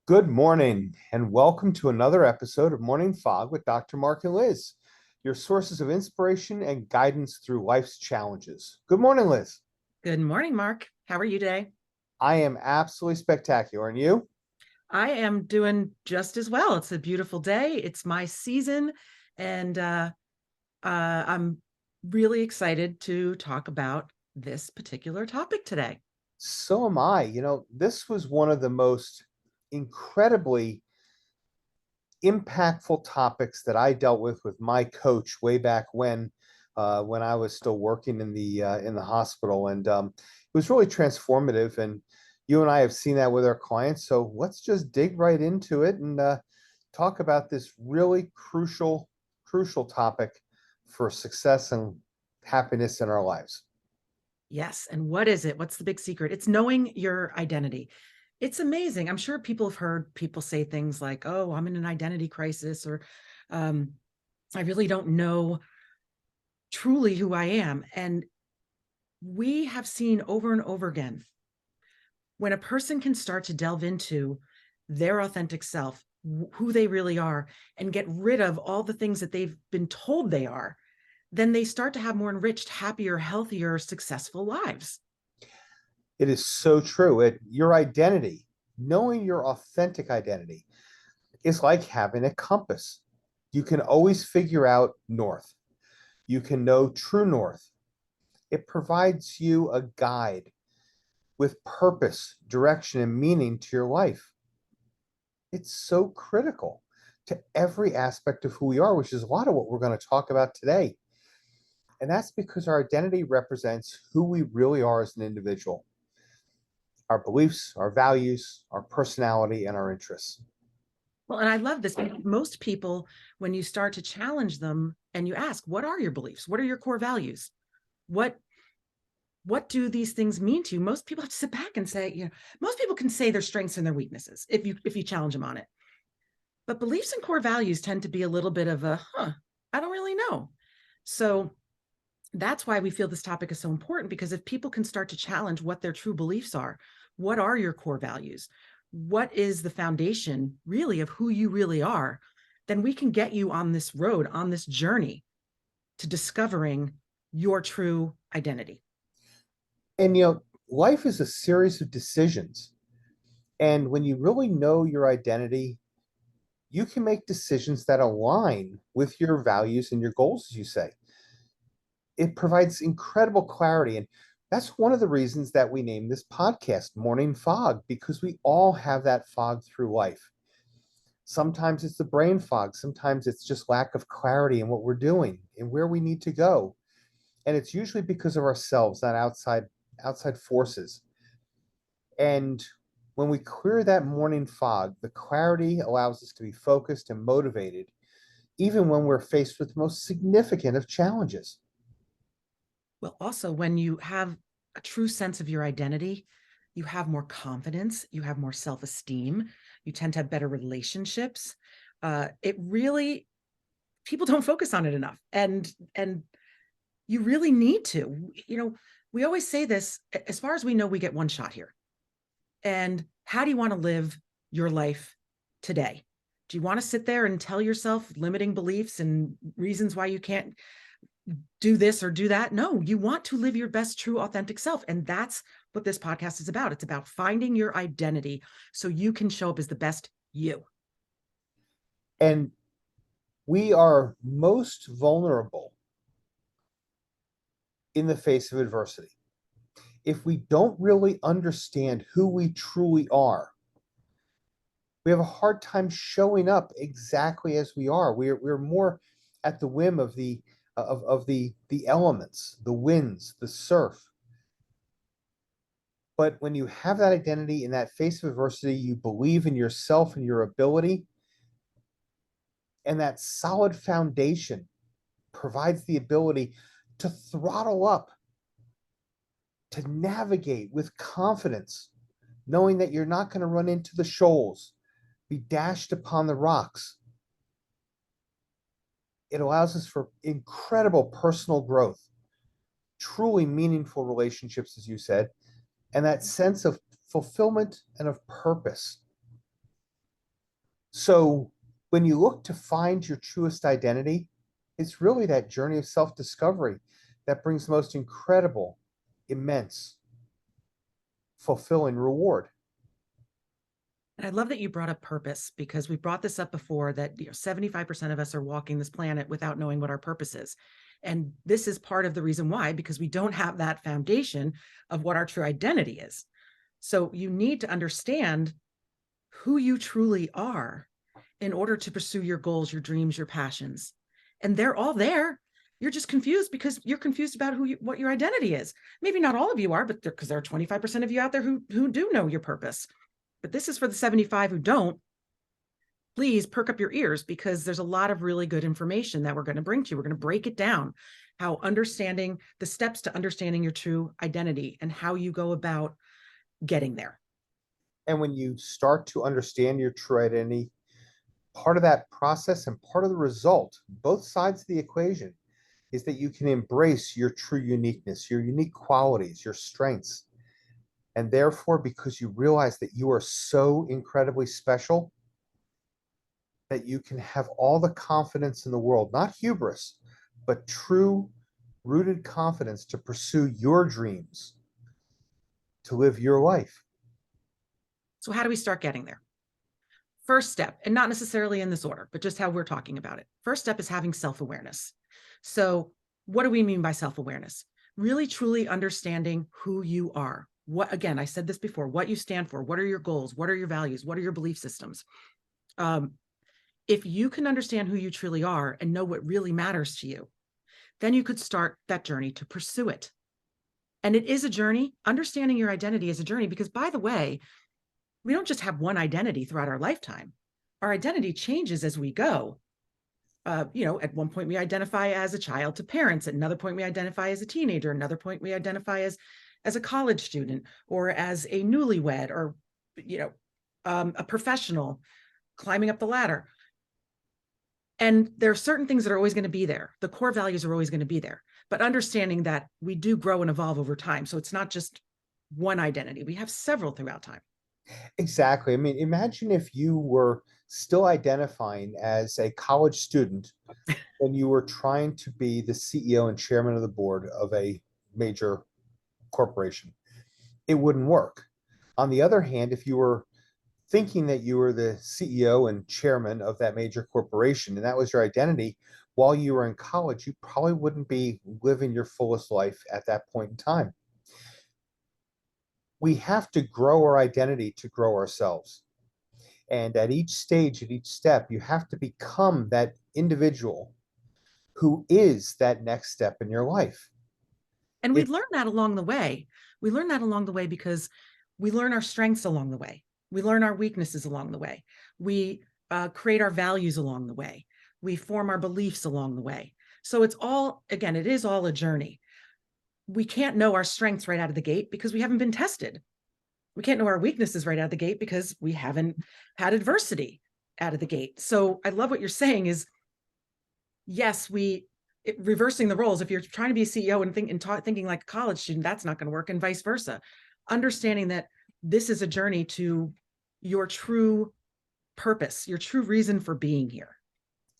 Good morning, and welcome to another episode of Morning Fog with Dr. Mark and Liz, your sources of inspiration and guidance through life's challenges. Good morning, Liz. Good morning, Mark. How are you today? I am absolutely spectacular. And you? I am doing just as well. It's a beautiful day. It's my season, and I'm really excited to talk about this particular topic today. So am I. This was one of the most incredibly impactful topics that I dealt with my coach way back when I was still working in the hospital, and it was really transformative. And you and I have seen that with our clients. So let's just dig right into it and talk about this really crucial topic for success and happiness in our lives. Yes. And what is it? What's the big secret? It's knowing your identity. It's amazing. I'm sure people have heard people say things like, oh, I'm in an identity crisis, or um, I really don't know truly who I am. And we have seen over and over again when a person can start to delve into their authentic self, who they really are, and get rid of all the things that they've been told they are, then they start to have more enriched, happier, healthier, successful lives. It is so true. Your identity, knowing your authentic identity, is like having a compass. You can always figure out north. You can know true north. It provides you a guide with purpose, direction, and meaning to your life. It's so critical to every aspect of who we are, which is a lot of what we're going to talk about today. And that's because our identity represents who we really are as an individual, our beliefs, our values, our personality, and our interests. Well, and I love this. Most people, when you start to challenge them and you ask, what are your beliefs? What are your core values? What what do these things mean to you? Most people have to sit back and say, most people can say their strengths and their weaknesses if you challenge them on it. But beliefs and core values tend to be a little bit of I don't really know. So that's why we feel this topic is so important, because if people can start to challenge what their true beliefs are, what are your core values? What is the foundation really of who you really are? Then we can get you on this road, on this journey to discovering your true identity. And, life is a series of decisions. And when you really know your identity, you can make decisions that align with your values and your goals, as you say. It provides incredible clarity. And that's one of the reasons that we named this podcast Morning Fog, because we all have that fog through life. Sometimes it's the brain fog, sometimes it's just lack of clarity in what we're doing and where we need to go. And it's usually because of ourselves, not outside forces. And when we clear that morning fog, the clarity allows us to be focused and motivated, even when we're faced with the most significant of challenges. Well, also, when you have a true sense of your identity, you have more confidence, you have more self esteem, you tend to have better relationships. It really, people don't focus on it enough. And you really need to. We always say this, as far as we know, we get one shot here. And how do you want to live your life today? Do you want to sit there and tell yourself limiting beliefs and reasons why you can't do this or do that? No, you want to live your best, true, authentic self. And that's what this podcast is about. It's about finding your identity so you can show up as the best you. And we are most vulnerable in the face of adversity. If we don't really understand who we truly are, we have a hard time showing up exactly as we are. We're more at the whim of the elements, the winds, the surf. But when you have that identity in that face of adversity, you believe in yourself and your ability, and that solid foundation provides the ability to throttle up, to navigate with confidence, knowing that you're not going to run into the shoals, be dashed upon the rocks. It allows us for incredible personal growth, truly meaningful relationships, as you said, and that sense of fulfillment and of purpose. So when you look to find your truest identity, it's really that journey of self-discovery that brings the most incredible, immense, fulfilling reward. And I love that you brought up purpose because we brought this up before that 75% of us are walking this planet without knowing what our purpose is. And this is part of the reason why, because we don't have that foundation of what our true identity is. So you need to understand who you truly are in order to pursue your goals, your dreams, your passions. And they're all there. You're just confused because you're confused about what your identity is. Maybe not all of you are, but because there are 25% of you out there who do know your purpose. But this is for the 75 who don't. Please perk up your ears because there's a lot of really good information that we're going to bring to you. We're going to break it down, how understanding the steps to understanding your true identity and how you go about getting there. And when you start to understand your true identity, part of that process and part of the result, both sides of the equation, is that you can embrace your true uniqueness, your unique qualities, your strengths. And therefore, because you realize that you are so incredibly special, that you can have all the confidence in the world, not hubris, but true rooted confidence to pursue your dreams, to live your life. So, how do we start getting there? First step, and not necessarily in this order, but just how we're talking about it. First step is having self awareness. So, what do we mean by self awareness? Really, truly understanding who you are. What, again, I said this before, what you stand for, what are your goals, what are your values, what are your belief systems? Um, if you can understand who you truly are and know what really matters to you, then you could start that journey to pursue it. And it is a journey. Understanding your identity is a journey because, by the way, we don't just have one identity throughout our lifetime. Our identity changes as we go. At one point we identify as a child to parents. At another point we identify as a teenager. Another point we identify as a college student or as a newlywed or, a professional climbing up the ladder. And there are certain things that are always going to be there. The core values are always going to be there, but understanding that we do grow and evolve over time. So it's not just one identity. We have several throughout time. Exactly. I mean, imagine if you were still identifying as a college student when you were trying to be the CEO and chairman of the board of a major corporation. It wouldn't work. On the other hand, if you were thinking that you were the CEO and chairman of that major corporation and that was your identity while you were in college, you probably wouldn't be living your fullest life at that point in time. We have to grow our identity to grow ourselves. And at each stage, at each step, you have to become that individual who is that next step in your life. And we It learn that along the way. We learn that along the way because we learn our strengths along the way. We learn our weaknesses along the way. We create our values along the way. We form our beliefs along the way. So it's all, again, it is all a journey. We can't know our strengths right out of the gate because we haven't been tested. We can't know our weaknesses right out of the gate because we haven't had adversity out of the gate. So I love what you're saying is, yes, reversing the roles. If you're trying to be a CEO and thinking like a college student, that's not going to work, and vice versa. Understanding that this is a journey to your true purpose, your true reason for being here.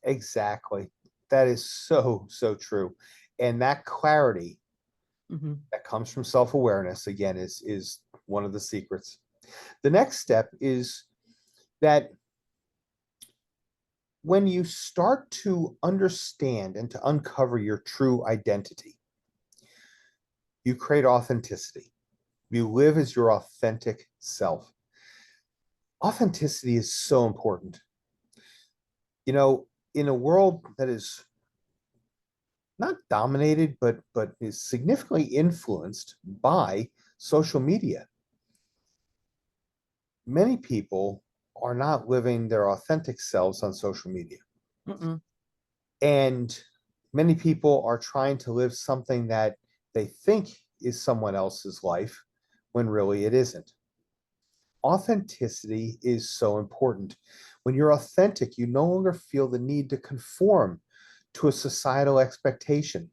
exactly. That is so, so true. And that clarity Mm-hmm. that comes from self-awareness, again, is one of the secrets. The next step is that when you start to understand and to uncover your true identity, you create authenticity. You live as your authentic self. Authenticity is so important. You know, in a world that is not dominated, but is significantly influenced by social media, many people are not living their authentic selves on social media. Mm-mm. And many people are trying to live something that they think is someone else's life when really it isn't. Authenticity is so important. When you're authentic, you no longer feel the need to conform to a societal expectation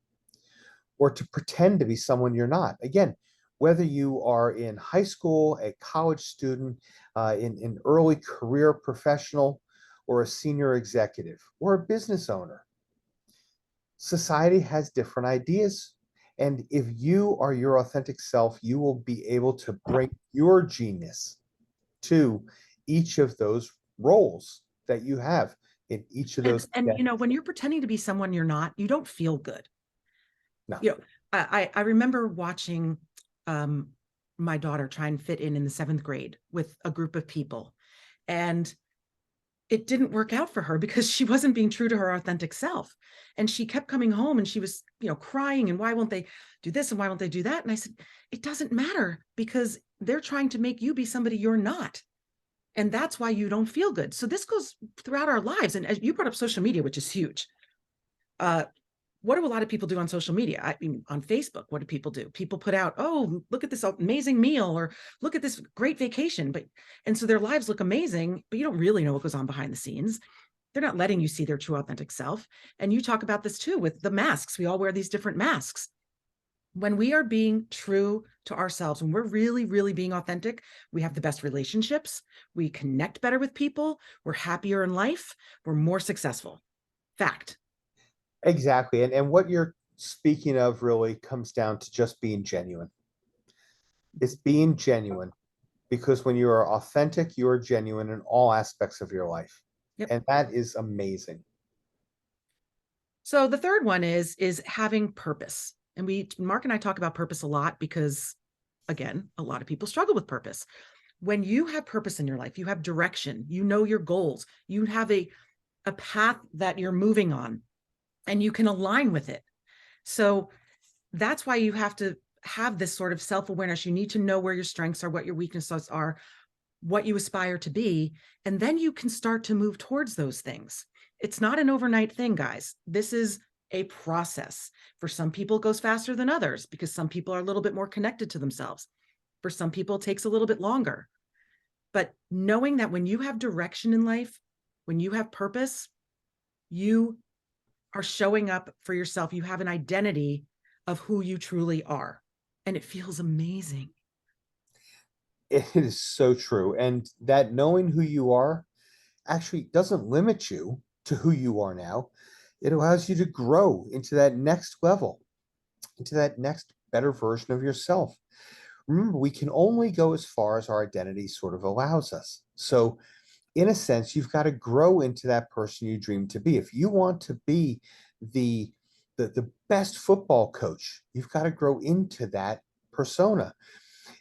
or to pretend to be someone you're not. Again, whether you are in high school, a college student, in early career professional, or a senior executive or a business owner. Society has different ideas. And if you are your authentic self, you will be able to bring your genius to each of those roles that you have in each of those And identities. when you're pretending to be someone you're not, you don't feel good. No, you know I remember watching um my daughter try and fit in the seventh grade with a group of people, and it didn't work out for her because she wasn't being true to her authentic self. And she kept coming home and she was crying, and why won't they do this and why won't they do that? And I said, it doesn't matter, because they're trying to make you be somebody you're not, and that's why you don't feel good. So this goes throughout our lives. And as you brought up social media, which is huge, uh what do a lot of people do on social media? I mean, on Facebook, what do people do? People put out, oh, look at this amazing meal, or look at this great vacation. And so their lives look amazing, but you don't really know what goes on behind the scenes. They're not letting you see their true authentic self. And you talk about this too with the masks. We all wear these different masks. When we are being true to ourselves, when we're really, really being authentic, we have the best relationships. We connect better with people. We're happier in life. We're more successful. Fact. exactly. And what you're speaking of really comes down to just being genuine. It's being genuine because when you are authentic, you are genuine in all aspects of your life. Yep. And that is amazing. So the third one is having purpose. And Mark and I talk about purpose a lot because, again, a lot of people struggle with purpose. When you have purpose in your life, you have direction, you know your goals, you have a path that you're moving on, and you can align with it. So that's why you have to have this sort of self-awareness. You need to know where your strengths are, what your weaknesses are, what you aspire to be, and then you can start to move towards those things. It's not an overnight thing, guys. This is a process. For some people, it goes faster than others because some people are a little bit more connected to themselves. For some people, it takes a little bit longer. But knowing that when you have direction in life, when you have purpose, you are showing up for yourself. You have an identity of who you truly are. And it feels amazing. It is so true. And that knowing who you are actually doesn't limit you to who you are now. It allows you to grow into that next level, into that next better version of yourself. Remember, we can only go as far as our identity sort of allows us. So, in a sense, you've got to grow into that person you dream to be. If you want to be the the best football coach, you've got to grow into that persona.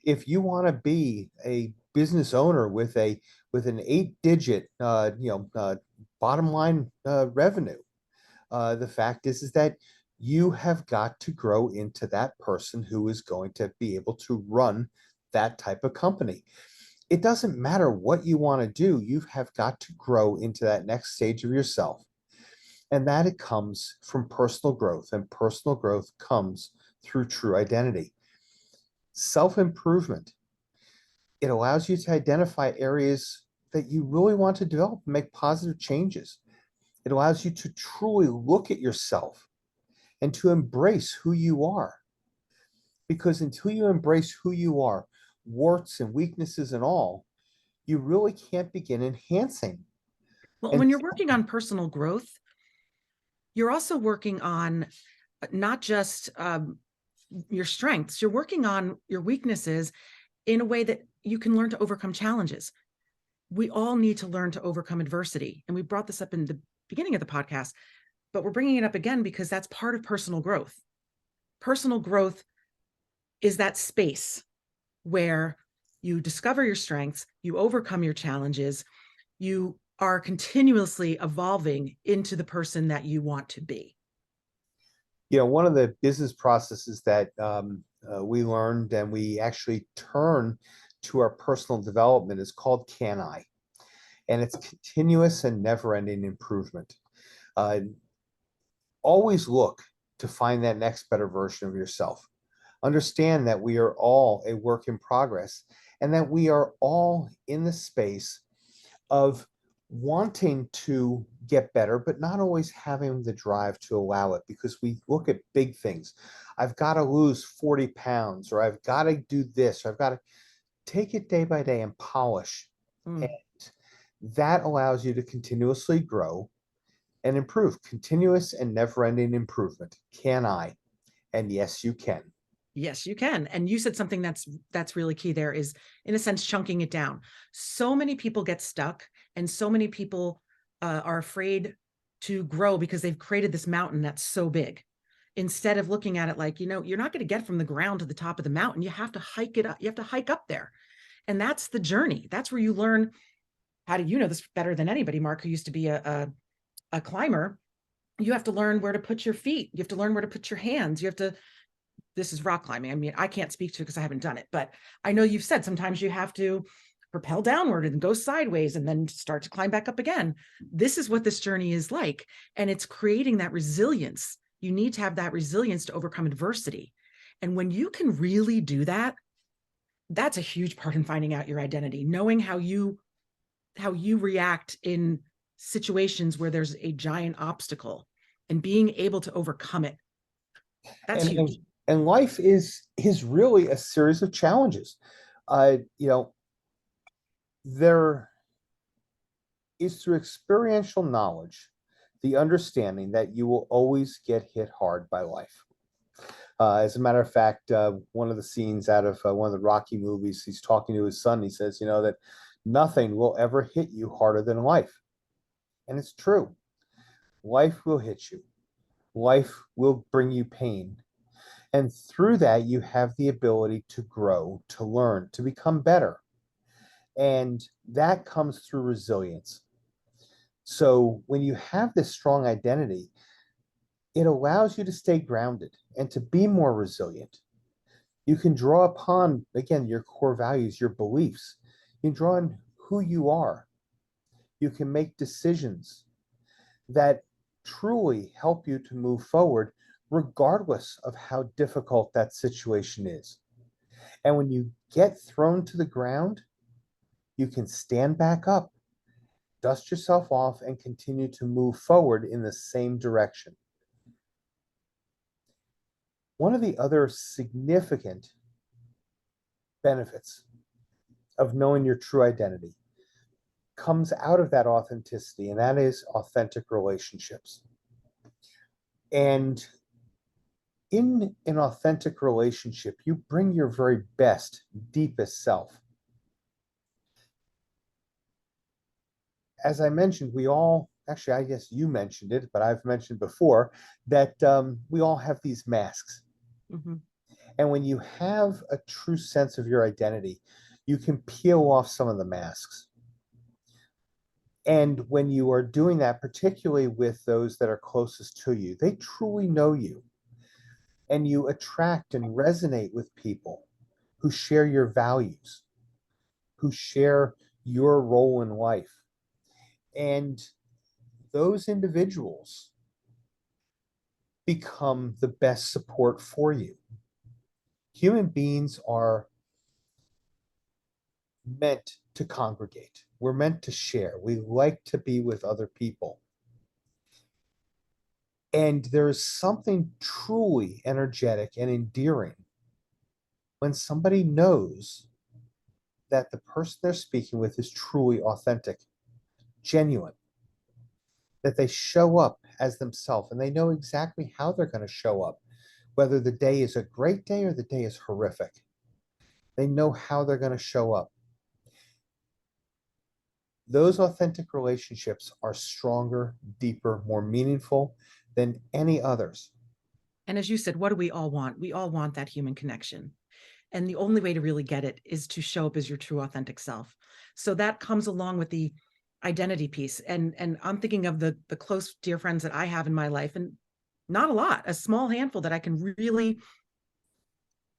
If you want to be a business owner with a with an 8-digit bottom line revenue, the fact is that you have got to grow into that person who is going to be able to run that type of company. It doesn't matter what you want to do, you have got to grow into that next stage of yourself. And that it comes from personal growth, and personal growth comes through true identity. Self improvement, it allows you to identify areas that you really want to develop and make positive changes. It allows you to truly look at yourself and to embrace who you are. Because until you embrace who you are, warts and weaknesses and all, you really can't begin enhancing. Well, And when you're working on personal growth, you're also working on not just your strengths, you're working on your weaknesses in a way that you can learn to overcome challenges. We all need to learn to overcome adversity. And we brought this up in the beginning of the podcast, but we're bringing it up again because that's part of personal growth. Personal growth is that space where you discover your strengths, you overcome your challenges, you are continuously evolving into the person that you want to be. one of the business processes that we learned and we actually turn to our personal development is called Can I? And it's continuous and never-ending improvement. Uh, Always look to find that next better version of yourself. Understand that we are all a work in progress and that we are all in the space of wanting to get better, but not always having the drive to allow it because we look at big things. I've got to lose 40 pounds, or I've got to do this, or I've got to take it day by day and polish. And Mm. That allows you to continuously grow and improve. Continuous and never-ending improvement. Can I? And yes, you can. Yes, you can. And you said something that's really key there is, in a sense, chunking it down. So many people get stuck, and so many people are afraid to grow because they've created this mountain that's so big. Instead of looking at it like, you're not going to get from the ground to the top of the mountain. You have to hike it up. You have to hike up there. And that's the journey. That's where you learn how to, this better than anybody, Mark, who used to be a climber. You have to learn where to put your feet. You have to learn where to put your hands. You have to, this is rock climbing. I mean, I can't speak to it because I haven't done it, but I know you've said sometimes you have to propel downward and go sideways and then start to climb back up again. This is what this journey is like. And it's creating that resilience. You need to have that resilience to overcome adversity. And when you can really do that, that's a huge part in finding out your identity, knowing how you react in situations where there's a giant obstacle and being able to overcome it. That's And huge. life is really a series of challenges. You know, there is through experiential knowledge, the understanding that you will always get hit hard by life. As a matter of fact, one of the scenes out of one of the Rocky movies, he's talking to his son. He says, that nothing will ever hit you harder than life. And it's true. Life will hit you. Life will bring you pain. And through that, you have the ability to grow, to learn, to become better. And that comes through resilience. So when you have this strong identity, it allows you to stay grounded and to be more resilient. You can draw upon, again, your core values, your beliefs. You can draw on who you are. You can make decisions that truly help you to move forward, regardless of how difficult that situation is. And when you get thrown to the ground, you can stand back up, dust yourself off, and continue to move forward in the same direction. One of the other significant benefits of knowing your true identity comes out of that authenticity, and that is authentic relationships. And in an authentic relationship, you bring your very best, deepest self. As I mentioned, we all, actually, I guess you mentioned it, but I've mentioned before that we all have these masks. Mm-hmm. And when you have a true sense of your identity, you can peel off some of the masks. And when you are doing that, particularly with those that are closest to you, they truly know you. And you attract and resonate with people who share your values, who share your role in life. And those individuals become the best support for you. Human beings are meant to congregate. We're meant to share. We like to be with other people. And there is something truly energetic and endearing when somebody knows that the person they're speaking with is truly authentic, genuine, that they show up as themselves and they know exactly how they're going to show up, whether the day is a great day or the day is horrific. They know how they're going to show up. Those authentic relationships are stronger, deeper, more meaningful than any others. And as you said, what do we all want? We all want that human connection. And the only way to really get it is to show up as your true authentic self. So that comes along with the identity piece. And I'm thinking of the close dear friends that I have in my life, and not a lot, a small handful that I can really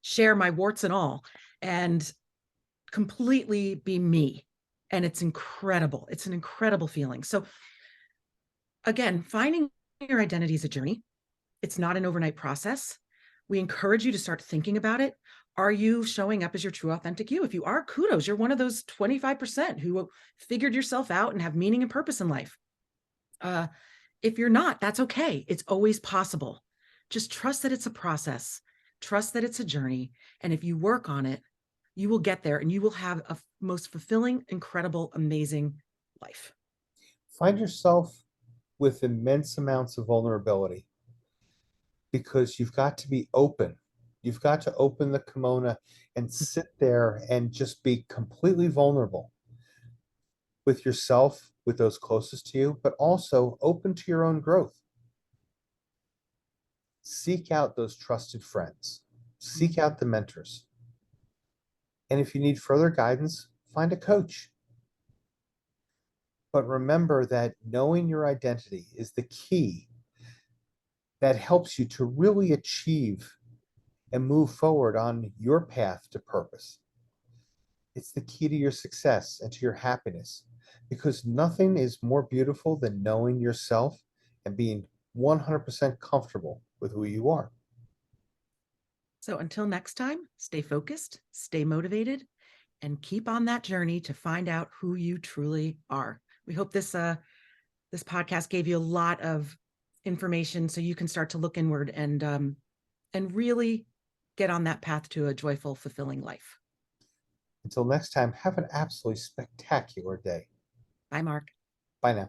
share my warts and all and completely be me. And it's incredible. It's an incredible feeling. So again, finding your identity is a journey. It's not an overnight process. We encourage you to start thinking about it. Are you showing up as your true authentic you? If you are, kudos. You're one of those 25% who figured yourself out and have meaning and purpose in life. If you're not, that's okay. It's always possible. Just trust that it's a process. Trust that it's a journey. And if you work on it, you will get there and you will have a most fulfilling, incredible, amazing life. Find yourself with immense amounts of vulnerability because you've got to be open. You've got to open the kimono and sit there and just be completely vulnerable with yourself, with those closest to you, but also open to your own growth. Seek out those trusted friends, seek out the mentors. And if you need further guidance, find a coach. But remember that knowing your identity is the key that helps you to really achieve and move forward on your path to purpose. It's the key to your success and to your happiness because nothing is more beautiful than knowing yourself and being 100% comfortable with who you are. So until next time, stay focused, stay motivated, and keep on that journey to find out who you truly are. We hope this podcast gave you a lot of information so you can start to look inward and really get on that path to a joyful, fulfilling life. Until next time, have an absolutely spectacular day. Bye, Mark. Bye now.